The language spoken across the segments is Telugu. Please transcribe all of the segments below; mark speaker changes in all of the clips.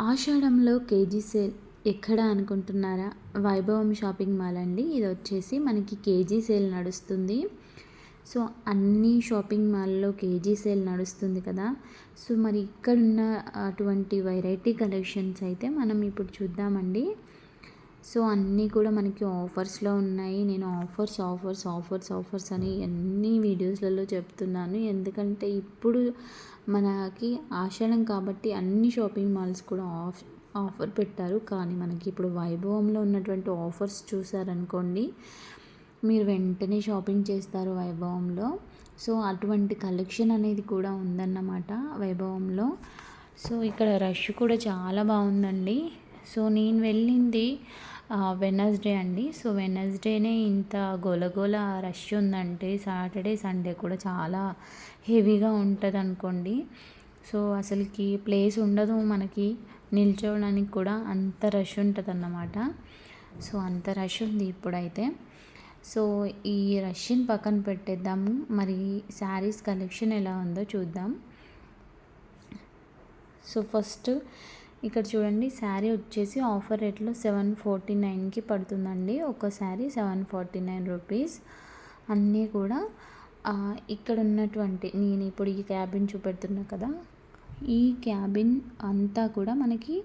Speaker 1: ఆషాఢంలో కేజీ సేల్ ఎక్కడ అనుకుంటున్నారా? వైభవం షాపింగ్ మాల్ అండి. ఇది వచ్చేసి మనకి కేజీ సేల్ నడుస్తుంది. సో అన్ని షాపింగ్ మాల్లో కేజీ సేల్ నడుస్తుంది కదా. సో మరి ఇక్కడున్న అటువంటి వెరైటీ కలెక్షన్స్ అయితే మనం ఇప్పుడు చూద్దామండి. సో అన్నీ కూడా మనకి ఆఫర్స్లో ఉన్నాయి. నేను ఆఫర్స్ అని అన్ని వీడియోస్లలో చెప్తున్నాను. ఎందుకంటే ఇప్పుడు మనకి ఆషాఢం కాబట్టి అన్ని షాపింగ్ మాల్స్ కూడా ఆఫర్ పెట్టారు. కానీ మనకి ఇప్పుడు వైభవంలో ఉన్నటువంటి ఆఫర్స్ చూసారనుకోండి, మీరు వెంటనే షాపింగ్ చేస్తారు వైభవంలో. సో అటువంటి కలెక్షన్ అనేది కూడా ఉందన్నమాట వైభవంలో. సో ఇక్కడ రష్ కూడా చాలా బాగుందండి. సో నేను వెళ్ళింది వెనస్డే అండి. సో వెనస్డేనే ఇంత గోలగోల రష్ ఉందంటే సాటర్డే సండే కూడా చాలా హెవీగా ఉంటుంది అనుకోండి. సో అసలుకి ప్లేస్ ఉండదు మనకి నిల్చోవడానికి కూడా, అంత రష్ ఉంటుంది అన్నమాట. సో అంత రష్ ఉంది ఇప్పుడైతే. సో ఈ రష్ని పక్కన పెట్టేద్దాము. మరి శారీస్ కలెక్షన్ ఎలా ఉందో చూద్దాం. సో ఫస్ట్ ఇక్కడ చూడండి, శారీ వచ్చేసి ఆఫర్ రేట్లో 749కి పడుతుందండి. ఒక శారీ 749 రూపీస్. అన్నీ కూడా ఇక్కడ ఉన్నటువంటి నేను ఇప్పుడు ఈ క్యాబిన్ చూపెడుతున్నా కదా, ఈ క్యాబిన్ అంతా కూడా మనకి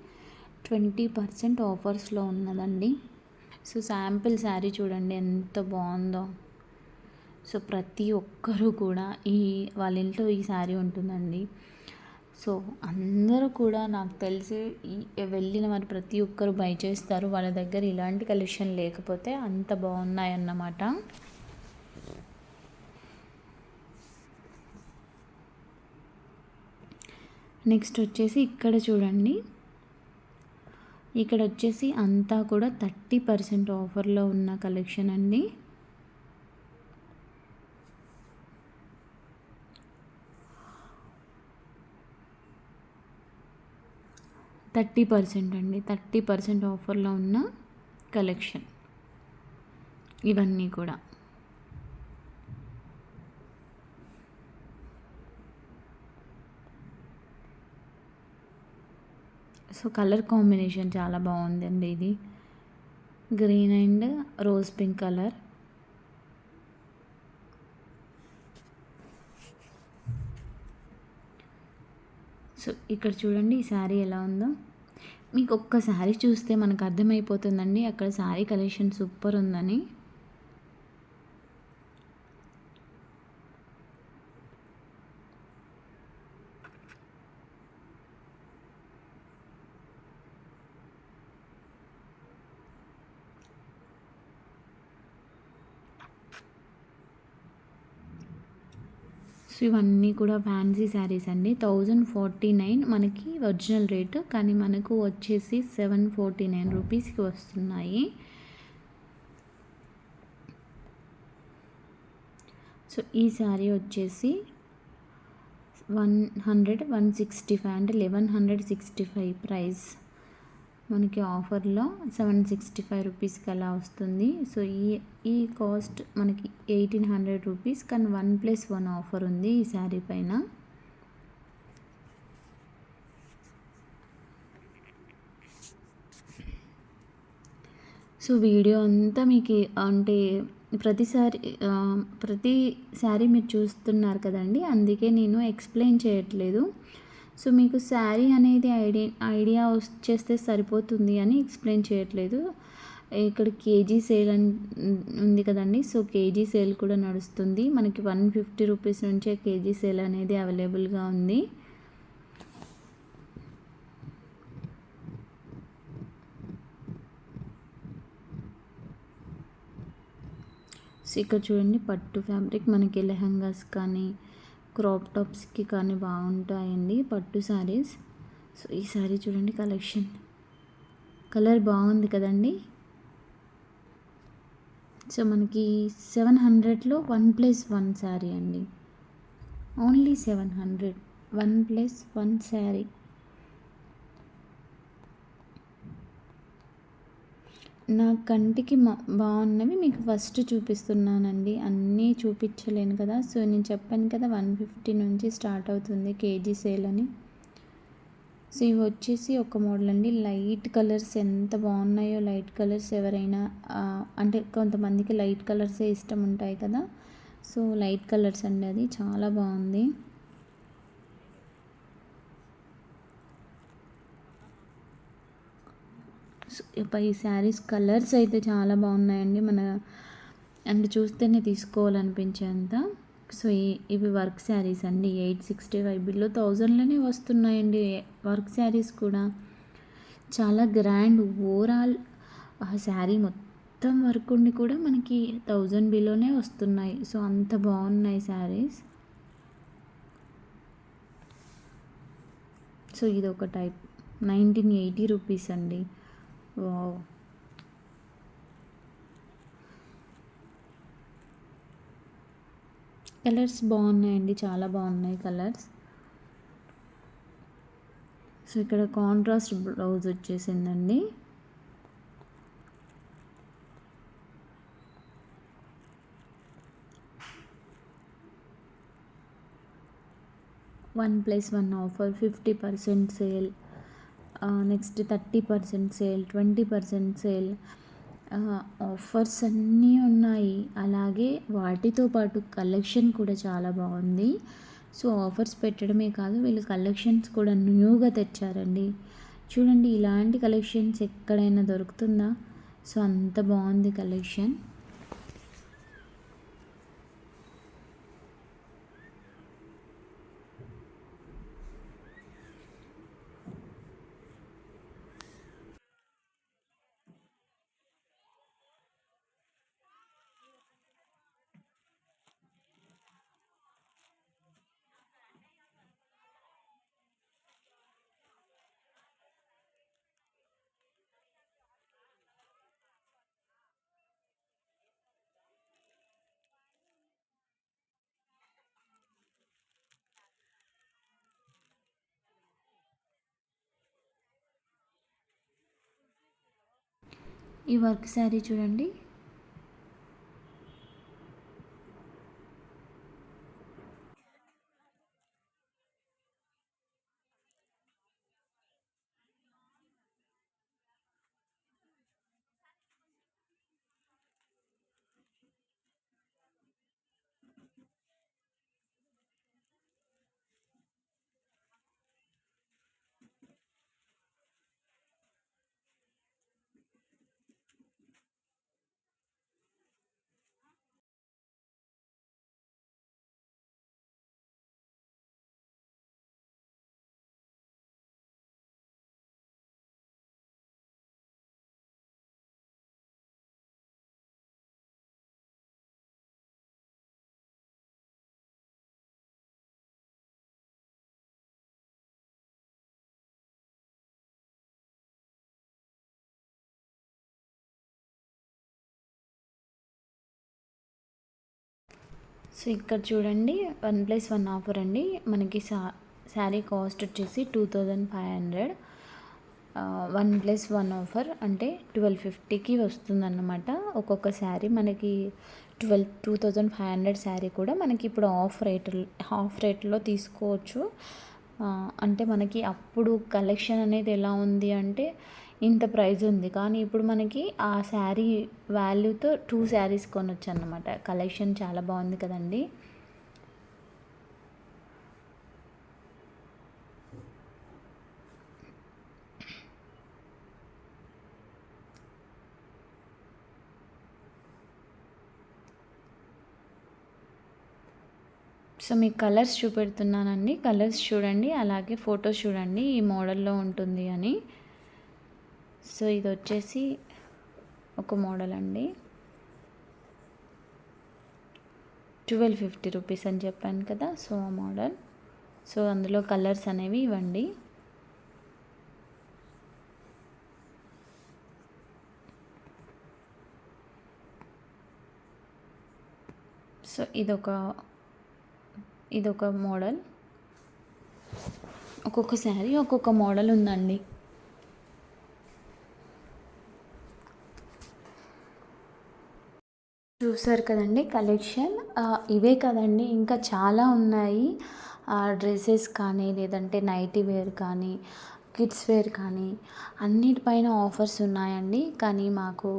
Speaker 1: 20% ఆఫర్స్లో ఉన్నదండి. సో శాంపిల్ శారీ చూడండి ఎంత బాగుందో. సో ప్రతి ఒక్కరూ కూడా వాళ్ళ ఇంట్లో ఈ శారీ ఉంటుందండి. సో అందరూ కూడా నాకు తెలిసి వెళ్ళిన వారు ప్రతి ఒక్కరు బై చేస్తారు. వాళ్ళ దగ్గర ఇలాంటి కలెక్షన్ లేకపోతే అంత బాగున్నాయన్నమాట. నెక్స్ట్ వచ్చేసి ఇక్కడ చూడండి, ఇక్కడ వచ్చేసి అంతా కూడా 30% ఆఫర్లో ఉన్న కలెక్షన్ అండి. 30% అండి. 30% ఆఫర్లో ఉన్న కలెక్షన్ ఇవన్నీ కూడా. సో కలర్ కాంబినేషన్ చాలా బాగుందండి. ఇది green and rose pink colour. So ఇక్కడ చూడండి ఈ శారీ ఎలా ఉందో. మీకు ఒక్క శారీ చూస్తే మనకు అర్థమైపోతుందండి అక్కడ శారీ కలెక్షన్ సూపర్ ఉందని. సో ఇవన్నీ కూడా ఫ్యాన్సీ శారీస్ అండి. 1049 మనకి ఒరిజినల్ రేటు, కానీ మనకు వచ్చేసి 749 రూపీస్కి వస్తున్నాయి. సో ఈ శారీ వచ్చేసి 165 అంటే 1165 ప్రైస్. మనకి ఆఫర్లో 765 రూపీస్కి అలా వస్తుంది. సో ఈ కాస్ట్ మనకి 1800 రూపీస్, కానీ 1+1 ఆఫర్ ఉంది ఈ శారీ పైన. సో వీడియో అంతా మీకు అంటే ప్రతి శారీ మీరు చూస్తున్నారు కదండి, అందుకే నేను ఎక్స్ప్లెయిన్ చేయట్లేదు. సో మీకు శారీ అనేది ఐడియా వచ్చేస్తే సరిపోతుంది అని ఎక్స్ప్లెయిన్ చేయట్లేదు. ఇక్కడ కేజీ సేల్ ఉంది కదండి. సో కేజీ సేల్ కూడా నడుస్తుంది. మనకి 150 రూపీస్ నుంచే కేజీ సేల్ అనేది అవైలబుల్గా ఉంది. సో ఇక్కడ చూడండి, పట్టు ఫ్యాబ్రిక్ మనకి లెహంగాస్ కానీ క్రాప్ టాప్స్కి కానీ బాగుంటాయండి పట్టు శారీస్. సో ఈ శారీ చూడండి, కలెక్షన్ కలర్ బాగుంది కదండి. సో మనకి 700లో 1+1 శారీ అండి. ఓన్లీ 700, 1+1 శారీ. నా కంటికి బాగున్నవి మీకు ఫస్ట్ చూపిస్తున్నానండి. అన్నీ చూపించలేను కదా. సో నేను చెప్పాను కదా 150 నుంచి స్టార్ట్ అవుతుంది కేజీ సేల్ అని. సో ఇవి వచ్చేసి ఒక మోడల్ అండి. లైట్ కలర్స్ ఎంత బాగున్నాయో, లైట్ కలర్స్ ఎవరైనా అంటే కొంతమందికి లైట్ కలర్సే ఇష్టం ఉంటాయి కదా. సో లైట్ కలర్స్ అండి, అది చాలా బాగుంది. ఈ శారీస్ కలర్స్ అయితే చాలా బాగున్నాయండి. అంటే చూస్తేనే తీసుకోవాలనిపించేంత. సో ఇవి వర్క్ శారీస్ అండి. 865 బిలో 1000లోనే వస్తున్నాయండి వర్క్ శారీస్ కూడా. చాలా గ్రాండ్ ఓవరాల్ ఆ శారీ మొత్తం వర్క్ ఉండి కూడా మనకి 1000 బిలోనే వస్తున్నాయి. సో అంత బాగున్నాయి శారీస్. సో ఇది ఒక టైప్ 1980 రూపీస్ అండి. వావ్, కలర్స్ బాగున్నాయండి, చాలా బాగున్నాయి కలర్స్. సో ఇక్కడ కాంట్రాస్ట్ బ్లౌజ్ వచ్చేసిందండి. One plus one offer, 50% sale, next 30% sale, 20% sale, offers అన్నీ ఉన్నాయి. అలాగే వాటితో పాటు కలెక్షన్ కూడా చాలా బాగుంది. సో ఆఫర్స్ పెట్టడమే కాదు, వీళ్ళు కలెక్షన్స్ కూడా న్యూగా తెచ్చారండి. చూడండి, ఇలాంటి కలెక్షన్స్ ఎక్కడైనా దొరుకుతుందా? సో అంత బాగుంది కలెక్షన్. ఈ వర్క్ శారీ చూడండి, సో ఇక్కడ చూడండి, 1+1 ఆఫర్ అండి. మనకి శారీ కాస్ట్ వచ్చేసి 2500. 1+1 ఆఫర్ అంటే 1250కి వస్తుందన్నమాట. ఒక్కొక్క శారీ మనకి 2500 శారీ కూడా మనకి ఇప్పుడు హాఫ్ రేట్లో తీసుకోవచ్చు. అంటే మనకి అప్పుడు కలెక్షన్ అనేది ఎలా ఉంది అంటే ఇంత ప్రైస్ ఉంది, కానీ ఇప్పుడు మనకి ఆ శారీ వాల్యూతో 2 శారీస్ కొనొచ్చు అన్నమాట. కలెక్షన్ చాలా బాగుంది కదండి. సో మీకు కలర్స్ చూపెడుతున్నానండి. కలర్స్ చూడండి, అలాగే ఫొటోస్ చూడండి ఈ మోడల్లో ఉంటుంది అని. సో ఇది వచ్చేసి ఒక మోడల్ అండి. 1250 రూపీస్ అని చెప్పాను కదా. సో ఆ మోడల్. సో అందులో కలర్స్ అనేవి ఇవ్వండి. సో ఇదొక మోడల్. ఒక్కొక్క శారీ ఒక్కొక్క మోడల్ ఉందండి. చూసారు కదండి కలెక్షన్. ఇవే కదండి, ఇంకా చాలా ఉన్నాయి. డ్రెస్సెస్ కానీ, లేదంటే నైటీ వేర్ కానీ, కిడ్స్ వేర్ కానీ అన్నిటిపైన ఆఫర్స్ ఉన్నాయండి. కానీ మాకు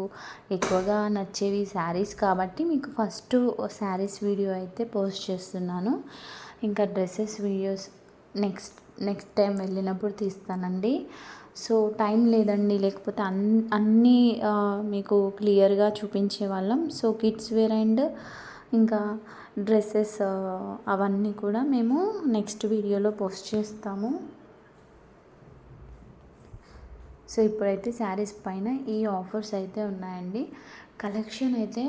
Speaker 1: ఎక్కువగా నచ్చేవి శారీస్ కాబట్టి మీకు ఫస్ట్ శారీస్ వీడియో అయితే పోస్ట్ చేస్తున్నాను. ఇంకా డ్రెస్సెస్ వీడియోస్ నెక్స్ట్ టైం వెళ్ళినప్పుడు తీస్తానండి. సో టైం లేదండి, లేకపోతే అన్నీ మీకు క్లియర్గా చూపించే వాళ్ళం. సో కిడ్స్ వేర్ అండ్ ఇంకా డ్రెస్సెస్ అవన్నీ కూడా మేము నెక్స్ట్ వీడియోలో పోస్ట్ చేస్తాము. సో ఇప్పుడైతే శారీస్ పైన ఈ ఆఫర్స్ అయితే ఉన్నాయండి. కలెక్షన్ అయితే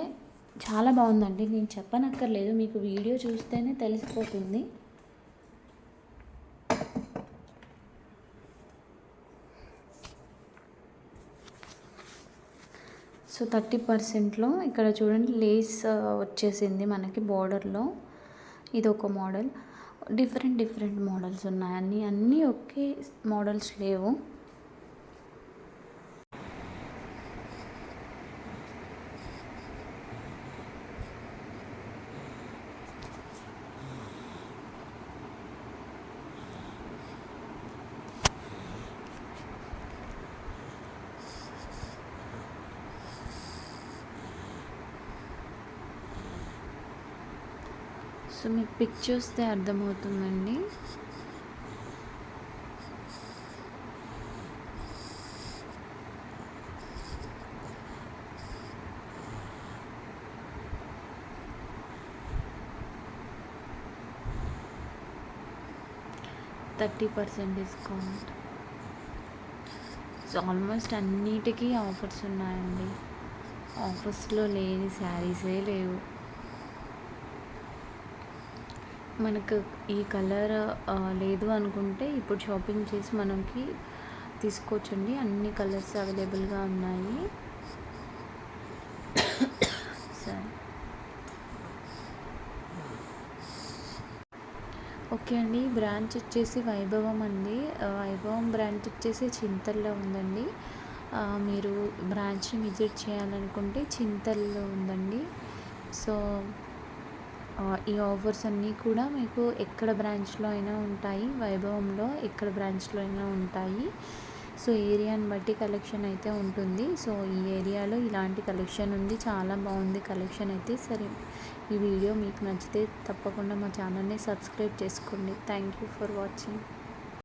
Speaker 1: చాలా బాగుందండి, నేను చెప్పనక్కర్లేదు, మీకు వీడియో చూస్తేనే తెలిసిపోతుంది. సో 30%లో ఇక్కడ చూడండి లేస్ వచ్చేసింది మనకి బోర్డర్లో. ఇది ఒక మోడల్. డిఫరెంట్ మోడల్స్ ఉన్నాయి, అన్నీ ఒకే మోడల్స్ లేవు. సో మీకు పిక్ చూస్తే అర్థమవుతుందండి. $30% డిస్కౌంట్. సో ఆల్మోస్ట్ అన్నిటికీ ఆఫర్స్ ఉన్నాయండి. ఆఫర్స్లో లేని శారీసే లేవు. మనకు ఈ కలర్ లేదు అనుకుంటే ఇప్పుడు షాపింగ్ చేసి మనకి తీసుకోవచ్చండి. అన్ని కలర్స్ అవైలబుల్గా ఉన్నాయి. సరే, ఓకే అండి. బ్రాంచ్ వచ్చేసి వైభవం అండి. వైభవం బ్రాంచ్ వచ్చేసి చింతల్లో ఉందండి. మీరు బ్రాంచ్ని విజిట్ చేయాలనుకుంటే చింతల్లో ఉందండి. సో ఈ ఆఫర్స్ అన్నీ కూడా మీకు ఎక్కడ బ్రాంచ్లో అయినా ఉంటాయి, వైభవంలో ఎక్కడ బ్రాంచ్లో అయినా ఉంటాయి. సో ఏరియాని బట్టి కలెక్షన్ అయితే ఉంటుంది. సో ఈ ఏరియాలో ఇలాంటి కలెక్షన్ ఉంది, చాలా బాగుంది కలెక్షన్ అయితే. సరే, ఈ వీడియో మీకు నచ్చితే తప్పకుండా మా ఛానల్ని సబ్స్క్రైబ్ చేసుకోండి. Thank you for watching.